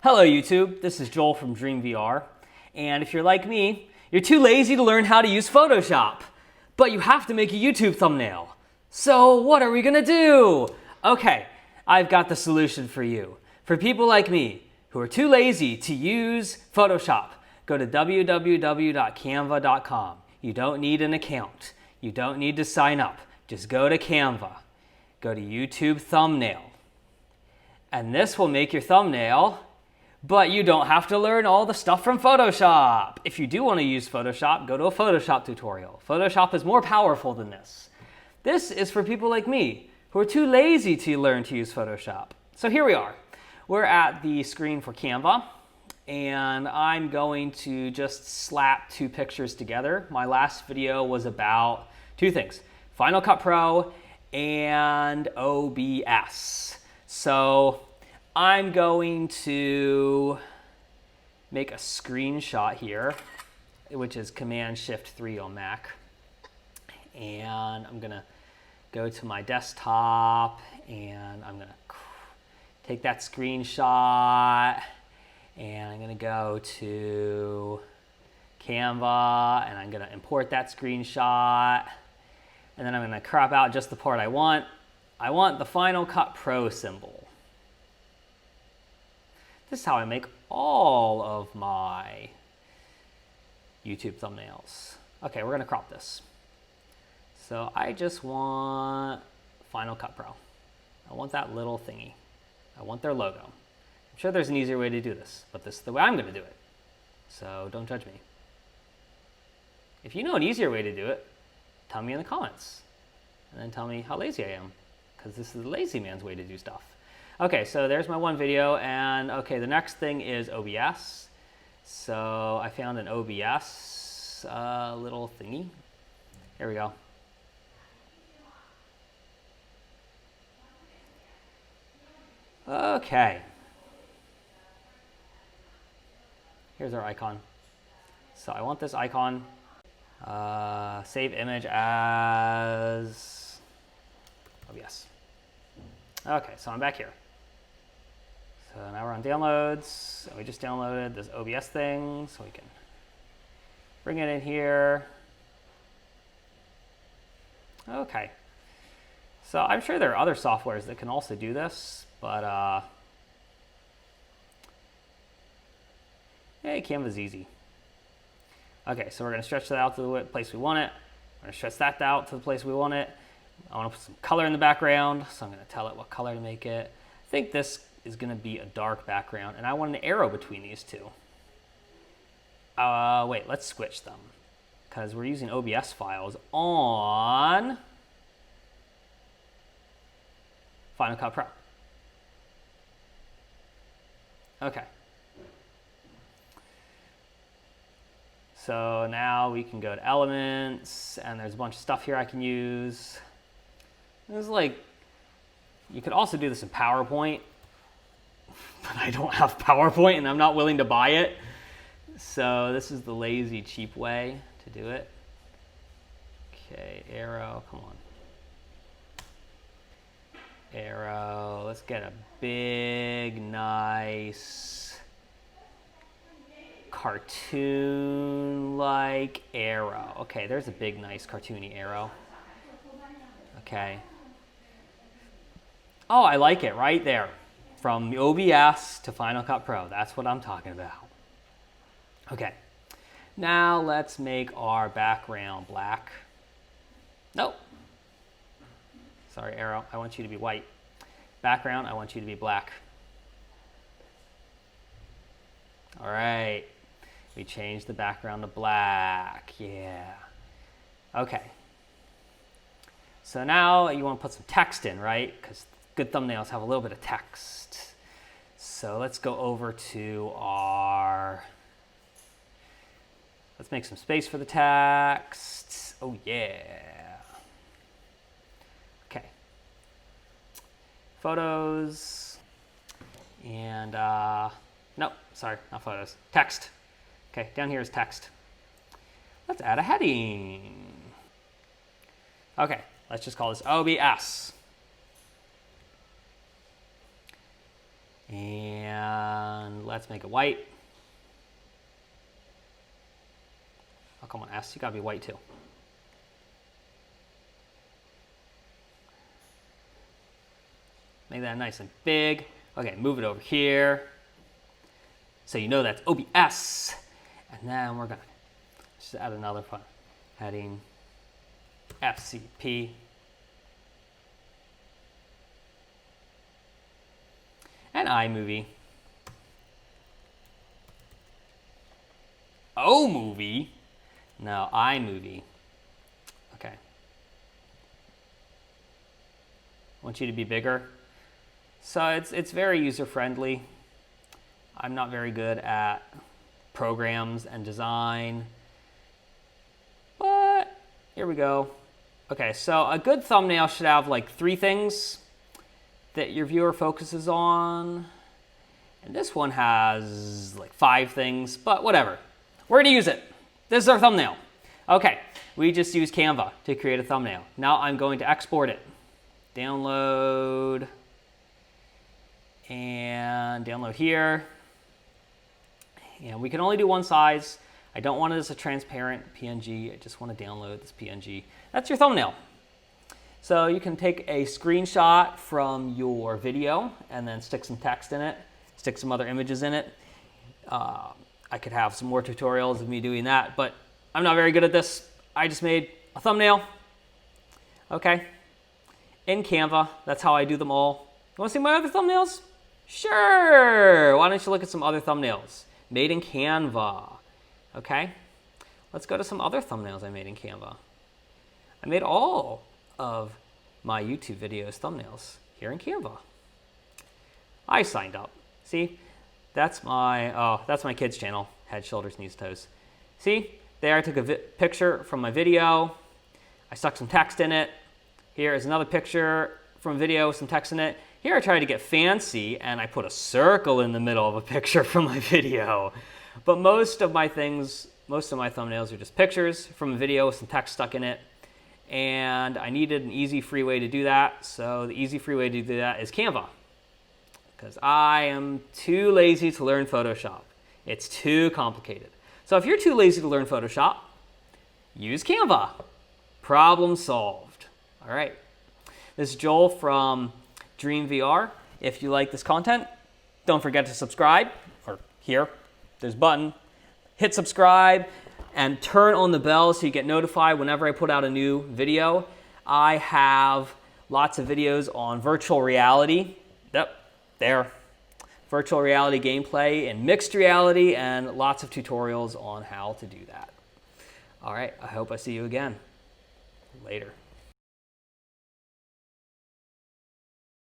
Hello YouTube, this is Joel from Dream VR, and if you're like me, you're too lazy to learn how to use Photoshop, but you have to make a YouTube thumbnail. So what are we gonna do? Okay, I've got the solution for you. For people like me who are too lazy to use Photoshop, go to www.canva.com. You don't need an account. You don't need to sign up. Just go to Canva. Go to YouTube thumbnail. And this will make your thumbnail, but you don't have to learn all the stuff from Photoshop. If you do want to use Photoshop, go to a Photoshop tutorial. Photoshop is more powerful than this. This is for people like me who are too lazy to learn to use Photoshop. So here we are. We're at the screen for Canva, and I'm going to just slap two pictures together. My last video was about two things, Final Cut Pro and OBS. So I'm going to make a screenshot here, which is Command-Shift-3 on Mac. And I'm gonna go to my desktop and I'm gonna take that screenshot and I'm gonna go to Canva and I'm gonna import that screenshot. And then I'm gonna crop out just the part I want. I want the Final Cut Pro symbol. This is how I make all of my YouTube thumbnails. Okay, we're gonna crop this. So I just want Final Cut Pro. I want that little thingy. I want their logo. I'm sure there's an easier way to do this, but this is the way I'm gonna do it. So don't judge me. If you know an easier way to do it, tell me in the comments. And then tell me how lazy I am, because this is the lazy man's way to do stuff. Okay, so there's my one video, and okay, the next thing is OBS. So I found an OBS little thingy. Here we go. Okay. Here's our icon. So I want this icon. Save image as OBS. Okay, so I'm back here. So now we're on downloads, and we just downloaded this OBS thing, so we can bring it in here. Okay. So I'm sure there are other softwares that can also do this, but hey, Canva's easy. Okay, so we're gonna stretch that out to the place we want it. We're gonna stretch that out to the place we want it. I wanna put some color in the background, so I'm gonna tell it what color to make it. I think this is gonna be a dark background, and I want an arrow between these two. Wait, let's switch them, because we're using OBS files on Final Cut Pro. Okay. So now we can go to elements, and there's a bunch of stuff here I can use. There's like, you could also do this in PowerPoint, but I don't have PowerPoint and I'm not willing to buy it. So this is the lazy, cheap way to do it. Okay, arrow, come on. Arrow, let's get a big, nice, cartoon-like arrow. Okay, there's a big, nice, cartoony arrow. Okay. Oh, I like it right there. From OBS to Final Cut Pro. That's what I'm talking about. Okay. Now let's make our background black. Nope. Sorry, arrow. I want you to be white. Background, I want you to be black. All right. We changed the background to black. Yeah. Okay. So now you want to put some text in, right? Because good thumbnails have a little bit of text. So let's go over to let's make some space for the text. Oh yeah. Okay. Photos. And, nope, sorry, not photos. Text. Okay, down here is text. Let's add a heading. Okay, let's just call this OBS. And let's make it white. Oh, come on, S, you gotta be white too. Make that nice and big. Okay, move it over here. So you know that's OBS. And then we're gonna just add another fun heading FCP. And iMovie. O movie? No, iMovie. Okay. I want you to be bigger. So it's very user-friendly. I'm not very good at programs and design, but here we go. Okay, so a good thumbnail should have like 3 things that your viewer focuses on. And this one has like 5 things, but whatever. We're gonna use it. This is our thumbnail. Okay, we just used Canva to create a thumbnail. Now I'm going to export it. Download, and download here. And we can only do one size. I don't want it as a transparent PNG. I just want to download this PNG. That's your thumbnail. So you can take a screenshot from your video and then stick some text in it, stick some other images in it. I could have some more tutorials of me doing that, but I'm not very good at this. I just made a thumbnail. Okay. In Canva, that's how I do them all. You want to see my other thumbnails? Sure. Why don't you look at some other thumbnails made in Canva? Okay. Let's go to some other thumbnails I made in Canva. I made all of my YouTube videos thumbnails here in Canva. I signed up. See, that's my kids channel, Head, Shoulders, Knees, Toes. See, there I took a picture from my video. I stuck some text in it. Here is another picture from a video with some text in it. Here I tried to get fancy and I put a circle in the middle of a picture from my video. But most of my thumbnails are just pictures from a video with some text stuck in it. And I needed an easy, free way to do that. So the easy, free way to do that is Canva. Because I am too lazy to learn Photoshop. It's too complicated. So if you're too lazy to learn Photoshop, use Canva. Problem solved. All right. This is Joel from Dream VR. If you like this content, don't forget to subscribe. Or here, there's a button. Hit subscribe and turn on the bell so you get notified whenever I put out a new video. I have lots of videos on virtual reality. Yep, there. Virtual reality gameplay and mixed reality, and lots of tutorials on how to do that. All right, I hope I see you again. Later.